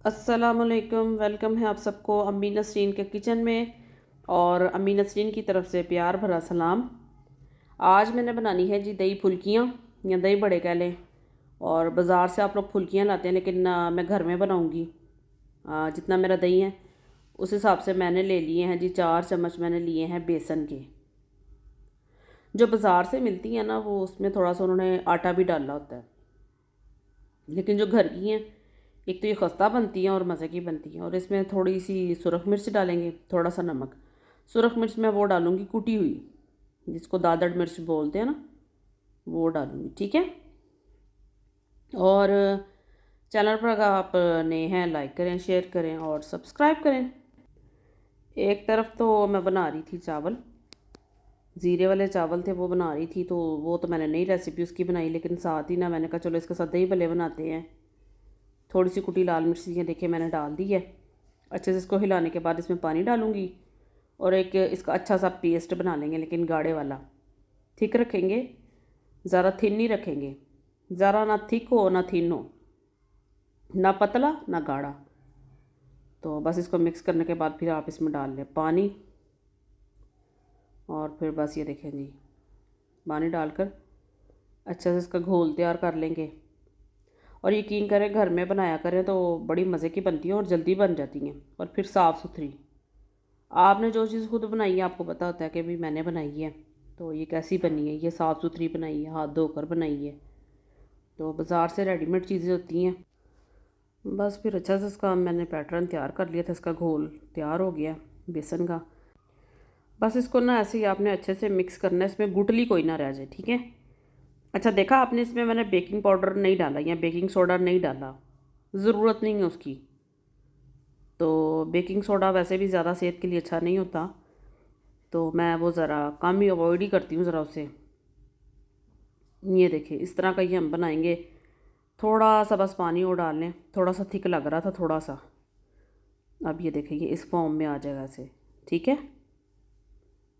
अस्सलामुअलैकुम। वेलकम है आप सबको अम्मी नसरीन के किचन में। और अम्मी नसरीन की तरफ से प्यार भरा सलाम। आज मैंने बनानी है जी दही फुल्कियाँ या दही बड़े कह लें। और बाज़ार से आप लोग फुल्कियाँ लाते हैं, लेकिन मैं घर में बनाऊँगी। जितना मेरा दही है उस हिसाब से मैंने ले लिए हैं जी। 4 चम्मच मैंने लिए हैं बेसन के। जो बाज़ार से मिलती हैं ना, वो उसमें थोड़ा सा उन्होंने आटा भी डाला होता है, लेकिन जो घर की हैं एक तो ये खस्ता बनती हैं और मज़े की बनती हैं। और इसमें थोड़ी सी सुरख मिर्च डालेंगे, थोड़ा सा नमक। सुरख मिर्च मैं वो डालूँगी कुटी हुई, जिसको दादड़ मिर्च बोलते हैं ना, वो डालूँगी, ठीक है। और चैनल पर अगर आप नए हैं, लाइक करें, शेयर करें और सब्सक्राइब करें। एक तरफ तो मैं बना रही थी चावल, ज़ीरे वाले चावल थे वो बना रही थी, तो वो तो मैंने नई रेसिपी उसकी बनाई, लेकिन साथ ही ना मैंने कहा चलो इसके साथ दही भल्ले बनाते हैं। थोड़ी सी कुटी लाल मिर्च ये देखिए मैंने डाल दी है। अच्छे से इसको हिलाने के बाद इसमें पानी डालूँगी और एक इसका अच्छा सा पेस्ट बना लेंगे, लेकिन गाढ़े वाला। थिक रखेंगे, ज़्यादा थिन नहीं रखेंगे। ज़रा ना थिक हो ना थिन हो, ना पतला ना गाढ़ा। तो बस इसको मिक्स करने के बाद फिर आप इसमें डाल लें पानी। और फिर बस ये देखें जी, पानी डालकर अच्छे से इसका घोल तैयार कर लेंगे। और यकीन करें घर में बनाया करें तो बड़ी मज़े की बनती हैं और जल्दी बन जाती हैं, और फिर साफ़ सुथरी। आपने जो चीज़ खुद बनाई है आपको पता होता है कि भी मैंने बनाई है तो ये कैसी बनी है, ये साफ़ सुथरी बनाई है, हाथ धोकर बनाई है। तो बाज़ार से रेडीमेड चीज़ें होती हैं। बस फिर अच्छा से इसका मैंने पैटर्न तैयार कर लिया था, इसका घोल तैयार हो गया बेसन का। बस इसको ना ऐसे ही आपने अच्छे से मिक्स करना है, इसमें गुठली कोई ना रह जाए, ठीक है। अच्छा देखा आपने, इसमें मैंने बेकिंग पाउडर नहीं डाला या बेकिंग सोडा नहीं डाला, ज़रूरत नहीं है उसकी। तो बेकिंग सोडा वैसे भी ज़्यादा सेहत के लिए अच्छा नहीं होता, तो मैं वो ज़रा कम ही अवॉइड ही करती हूँ ज़रा उसे। ये देखिए इस तरह का ये हम बनाएंगे। थोड़ा सा बस पानी और डाल लें, थोड़ा सा थिक लग रहा था थोड़ा सा। अब ये देखिए ये इस फॉर्म में आ जाएगा ऐसे, ठीक है।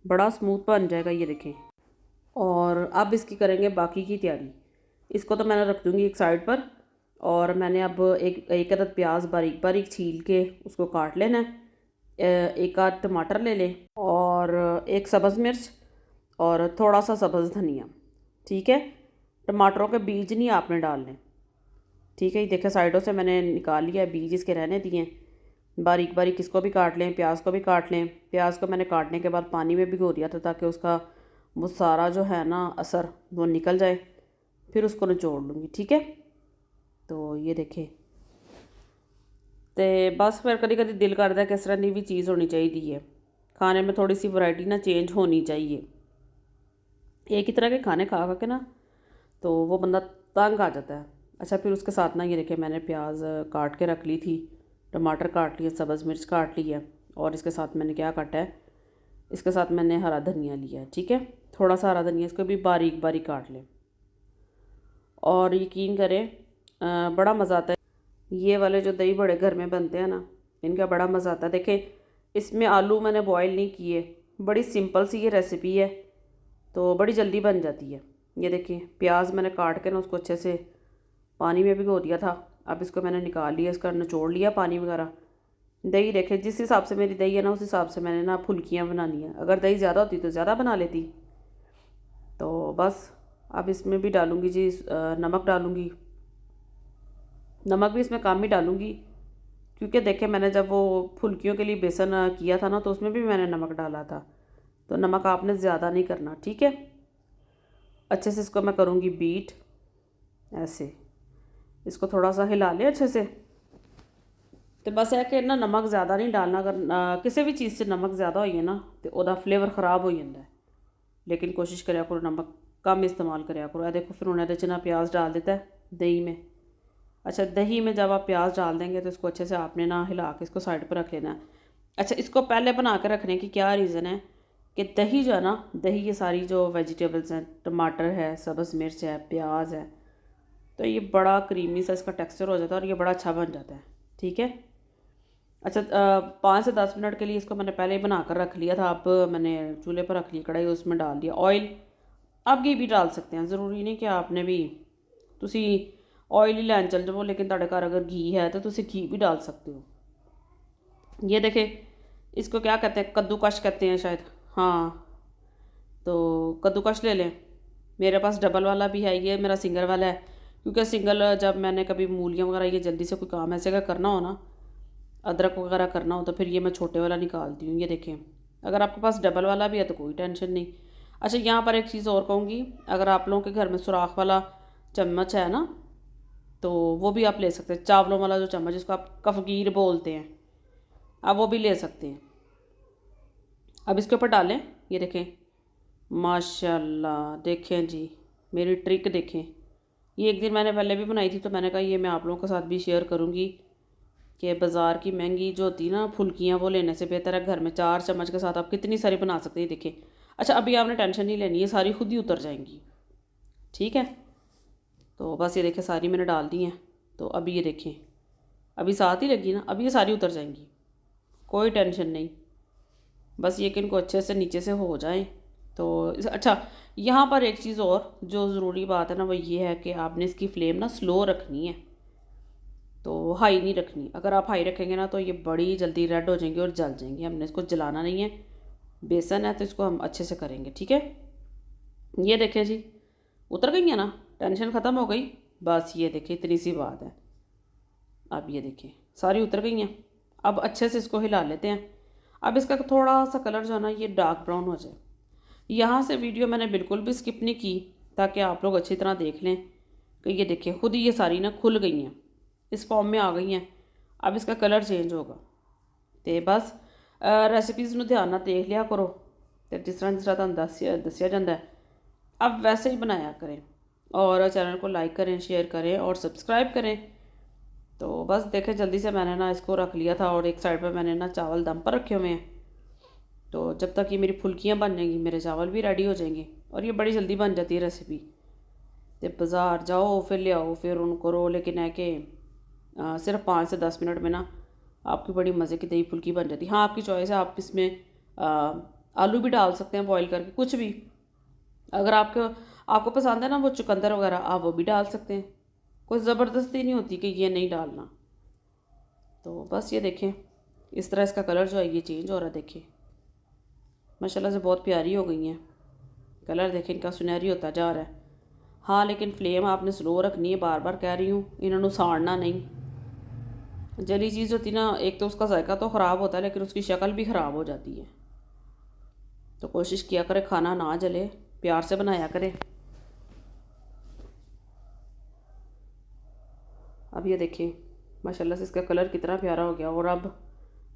बड़ा स्मूथ बन जाएगा ये देखें। और अब इसकी करेंगे बाकी की तैयारी। इसको तो मैंने रख दूँगी एक साइड पर। और मैंने अब एक एक अदद प्याज बारीक बारीक छील के उसको काट लेना है। एक आध टमाटर ले लें और एक सब्ज़ मिर्च और थोड़ा सा सब्ज़ धनिया, ठीक है। टमाटरों के बीज नहीं आपने डालने, ठीक है। ये देखें साइडों से मैंने निकाल लिया है, बीज इसके रहने दिए हैं। बारीक बारीक इसको भी काट लें, प्याज को भी काट लें। प्याज को मैंने काटने के बाद पानी में भिगो दिया था ताकि उसका वो सारा जो है ना असर वो निकल जाए। फिर उसको निचोड़ लूँगी, ठीक है। तो ये देखें, तो बस फिर कभी कभी दिल करता है कि इस तरह की भी चीज़ होनी चाहिए खाने में, थोड़ी सी वैरायटी ना चेंज होनी चाहिए। एक ही तरह के खाने खा खा के ना तो वो बंदा तंग आ जाता है। अच्छा फिर उसके साथ ना ये देखिए मैंने प्याज काट के रख ली थी, टमाटर काट लिए, सब्ज़ मिर्च काट ली है। और इसके साथ मैंने क्या काटा है, इसके साथ मैंने हरा धनिया लिया है, ठीक है। थोड़ा सा हरा धनिया, इसको भी बारीक बारीक काट लें। और यकीन करें बड़ा मज़ा आता है। ये वाले जो दही बड़े घर में बनते हैं ना, इनका बड़ा मज़ा आता है। देखें इसमें आलू मैंने बॉईल नहीं किए, बड़ी सिंपल सी ये रेसिपी है, तो बड़ी जल्दी बन जाती है। ये देखिए प्याज मैंने काट के ना उसको अच्छे से पानी में भिगो दिया था। अब इसको मैंने निकाल लिया, इसका निचोड़ लिया पानी वगैरह। दही देखें जिस हिसाब से मेरी दही है ना उस हिसाब से मैंने ना फुल्कियाँ बनानी है। अगर दही ज़्यादा होती तो ज़्यादा बना लेती। तो बस अब इसमें भी डालूँगी जी नमक डालूँगी। नमक भी इसमें कम ही डालूँगी, क्योंकि देखें मैंने जब वो फुल्कियों के लिए बेसन किया था ना तो उसमें भी मैंने नमक डाला था। तो नमक आपने ज़्यादा नहीं करना, ठीक है। अच्छे से इसको मैं करूँगी बीट, ऐसे इसको थोड़ा सा हिला लें अच्छे से। तो बस है कि ना नमक ज़्यादा नहीं डालना। अगर किसी भी चीज़ से नमक ज़्यादा होइए ना तो उसका फ्लेवर ख़राब हो जाता है। लेकिन कोशिश करा करो नमक कम इस्तेमाल करा करो। देखो फिर उन्हें दे ना प्याज डाल देता है दही में। अच्छा दही में जब आप प्याज डाल देंगे तो इसको अच्छे से आपने ना हिला के इसको साइड पर रख लेना है। अच्छा इसको पहले बना के रखने की क्या रीज़न है कि दही जो है ना, दही ये सारी जो वेजिटेबल्स हैं, टमाटर है, सब्ज़ मिर्च है, प्याज है, तो ये बड़ा क्रीमी सा इसका टेक्सचर हो जाता है और ये बड़ा अच्छा बन जाता है, ठीक है। अच्छा 5 से 10 मिनट के लिए इसको मैंने पहले ही बना कर रख लिया था। अब मैंने चूल्हे पर रख ली कढ़ाई, उसमें डाल दिया ऑयल। आप घी भी डाल सकते हैं, ज़रूरी नहीं कि आपने भी तुसी ऑयल ही लैन चल जाओ, लेकिन ਤੁਹਾਡੇ घर अगर घी है तो तुम घी भी डाल सकते हो। ये देखें, इसको क्या कहते हैं, कद्दूकश कहते हैं शायद, हाँ। तो कद्दूकश ले लें। मेरे पास डबल वाला भी है, ये मेरा सिंगल वाला है, क्योंकि सिंगल जब मैंने कभी मूलियाँ वगैरह ये जल्दी से कोई काम ऐसे का करना हो ना, अदरक वगैरह करना हो, तो फिर ये मैं छोटे वाला निकालती हूँ। ये देखें, अगर आपके पास डबल वाला भी है तो कोई टेंशन नहीं। अच्छा, यहाँ पर एक चीज़ और कहूँगी, अगर आप लोगों के घर में सुराख वाला चम्मच है ना, तो वो भी आप ले सकते हैं। चावलों वाला जो चम्मच जिसको आप कफगीर बोलते हैं, आप वो भी ले सकते हैं। अब इसके ऊपर डालें। ये देखें, माशाल्लाह, देखें जी मेरी ट्रिक देखें। ये एक दिन मैंने पहले भी बनाई थी, तो मैंने कहा ये मैं आप लोगों के साथ भी शेयर करूँगी कि बाज़ार की महंगी जो होती है ना फुल्कियाँ, वो लेने से बेहतर है घर में 4 चम्मच के साथ आप कितनी सारी बना सकते हैं। देखें, अच्छा अभी आपने टेंशन नहीं लेनी, ये सारी खुद ही उतर जाएंगी, ठीक है। तो बस ये देखें, सारी मैंने डाल दी हैं। तो अभी ये देखें, अभी साथ ही लगी ना, अभी ये सारी उतर जाएंगी, कोई टेंशन नहीं। बस ये कि इनको अच्छे से नीचे से हो जाए। तो अच्छा, यहाँ पर एक चीज़ और जो ज़रूरी बात है ना, वो ये है कि आपने इसकी फ्लेम ना स्लो रखनी है, तो हाई नहीं रखनी। अगर आप हाई रखेंगे ना तो ये बड़ी जल्दी रेड हो जाएंगी और जल जाएंगी। हमने इसको जलाना नहीं है, बेसन है तो इसको हम अच्छे से करेंगे, ठीक है। ये देखें जी, उतर गई है ना, टेंशन ख़त्म हो गई। बस ये देखें, इतनी सी बात है। अब ये देखें, सारी उतर गई हैं। अब अच्छे से इसको हिला लेते हैं। अब इसका थोड़ा सा कलर जो है ना, ये डार्क ब्राउन हो जाए। यहाँ से वीडियो मैंने बिल्कुल भी स्किप नहीं की, ताकि आप लोग अच्छी तरह देख लें कि ये देखें, खुद ही ये सारी ना खुल गई हैं, इस फॉर्म में आ गई हैं। अब इसका कलर चेंज होगा। तो बस रेसिपीज़ ਨੂੰ ध्यान ਨਾਲ देख लिया करो, तो जिस तरह तुहानूं दस्सिया जाता है अब वैसे ही बनाया करें। और चैनल को लाइक करें, शेयर करें और सब्सक्राइब करें। तो बस देखें, जल्दी से मैंने ना इसको रख लिया था, और एक साइड पर मैंने ना चावल दम पर रखे हुए हैं। तो जब तक ये मेरी फुल्कियाँ बन जाएंगी, मेरे चावल भी रेडी हो जाएंगे, और ये बड़ी जल्दी बन जाती है रेसिपी। तो बाज़ार जाओ फिर ले आओ फिर उन करो, लेकिन है कि सिर्फ 5 से 10 मिनट में ना आपकी बड़ी मज़े की दही फुल्की बन जाती है। हाँ, आपकी चॉइस है, आप इसमें आलू भी डाल सकते हैं बॉईल करके, कुछ भी। अगर आपको पसंद है ना वो चुकंदर वगैरह, आप वो भी डाल सकते हैं, कोई ज़बरदस्ती नहीं होती कि ये नहीं डालना। तो बस ये देखें, इस तरह इसका कलर जो है ये चेंज हो रहा है। देखें, माशाल्लाह से बहुत प्यारी हो गई हैं। कलर देखें इनका सुनहरी होता जा रहा है। हाँ, लेकिन फ्लेम आपने स्लो रखनी है, बार बार कह रही हूँ, इन्होंने साड़ना नहीं। जली चीज़ होती ना, एक तो उसका जायका तो ख़राब होता है, लेकिन उसकी शक्ल भी ख़राब हो जाती है। तो कोशिश किया करें खाना ना जले, प्यार से बनाया करें। अब ये देखें, माशाल्लाह से इसका कलर कितना प्यारा हो गया, और अब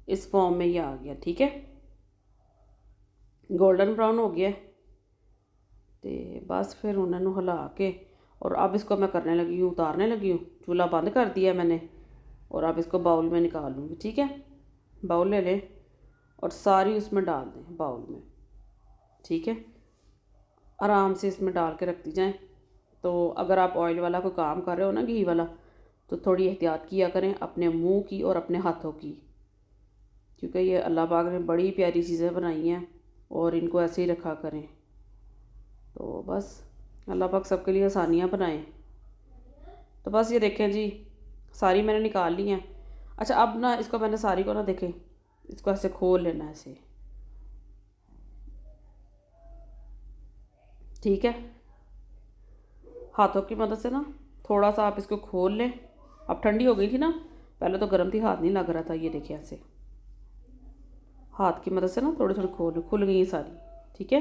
इस फॉर्म में ये आ गया, ठीक है, गोल्डन ब्राउन हो गया। तो बस फिर उन्होंने हिला के, और अब इसको मैं करने लगी हूँ, उतारने लगी हूँ। चूल्हा बंद कर दिया मैंने, और अब इसको बाउल में निकाल लूँगी, ठीक है। बाउल ले लें और सारी उसमें डाल दें बाउल में, ठीक है। आराम से इसमें डाल के रखती जाएं। तो अगर आप ऑयल वाला कोई काम कर रहे हो ना, घी वाला, तो थोड़ी एहतियात किया करें अपने मुंह की और अपने हाथों की, क्योंकि ये अल्लाह पाक ने बड़ी प्यारी चीज़ें बनाई हैं, और इनको ऐसे ही रखा करें। तो बस अल्लाह पाक सबके लिए आसानियाँ बनाएं। तो बस ये देखें जी, सारी मैंने निकाल ली हैं। अच्छा, अब ना इसको मैंने सारी को ना, देखें, इसको ऐसे खोल लेना है ऐसे, ठीक है। हाथों की मदद से ना थोड़ा सा आप इसको खोल लें। अब ठंडी हो गई थी ना, पहले तो गर्म थी, हाथ नहीं लग रहा था। ये देखिए, ऐसे हाथ की मदद से ना थोड़ी थोड़ी खुल गई सारी, ठीक है।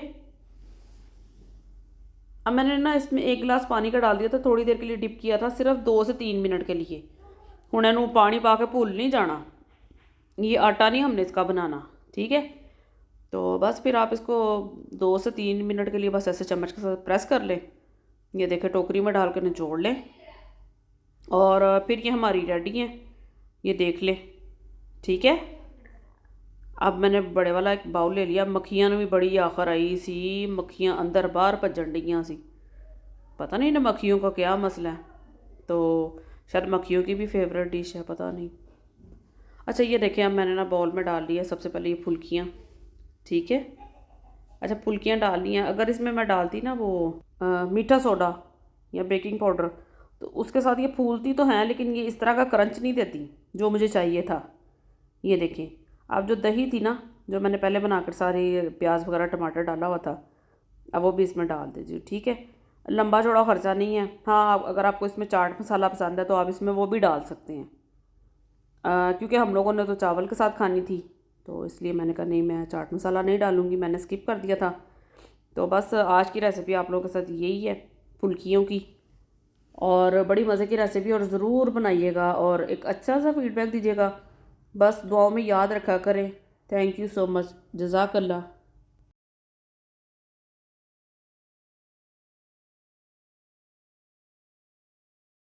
अब मैंने ना इसमें 1 गिलास पानी का डाल दिया था, थोड़ी देर के लिए डिप किया था, सिर्फ 2 से 3 मिनट के लिए। हुण इनू पानी पा के भूल नहीं जाना, ये आटा नहीं हमने इसका बनाना, ठीक है। तो बस फिर आप इसको 2 से 3 मिनट के लिए बस ऐसे चम्मच के साथ प्रेस कर लें। ये देखें, टोकरी में डाल कर निचोड़ लें, और फिर ये हमारी रेडी है, ये देख लें, ठीक है। अब मैंने बड़े वाला एक बाउल ले लिया। मक्खियाँ भी बड़ी आखिर आई सी, मक्खियाँ अंदर बाहर भजन डियाँ सी, पता नहीं ना मक्खियों का क्या मसला है। तो शायद मक्खियों की भी फेवरेट डिश है, पता नहीं। अच्छा, ये देखें, अब मैंने ना बाउल में डाल लिया सबसे पहले ये फुल्कियाँ, ठीक है। अच्छा, फुल्कियाँ डाल ली हैं। अगर इसमें मैं डालती ना वो मीठा सोडा या बेकिंग पाउडर, तो उसके साथ ये फूलती तो हैं लेकिन ये इस तरह का क्रंच नहीं देती जो मुझे चाहिए था। ये देखें, अब जो दही थी ना, जो मैंने पहले बनाकर सारी प्याज वगैरह टमाटर डाला हुआ था, अब वो भी इसमें डाल दीजिए। ठीक है, लंबा चौड़ा खर्चा नहीं है। हाँ, अगर आपको इसमें चाट मसाला पसंद है तो आप इसमें वो भी डाल सकते हैं। क्योंकि हम लोगों ने तो चावल के साथ खानी थी, तो इसलिए मैंने कहा नहीं, मैं चाट मसाला नहीं डालूँगी, मैंने स्किप कर दिया था। तो बस आज की रेसिपी आप लोगों के साथ यही है, फुल्कियों की, और बड़ी मज़े की रेसिपी, और ज़रूर बनाइएगा और एक अच्छा सा फीडबैक दीजिएगा। बस दुआओं में याद रखा करें। Thank you so much. जज़ाकल्लाह।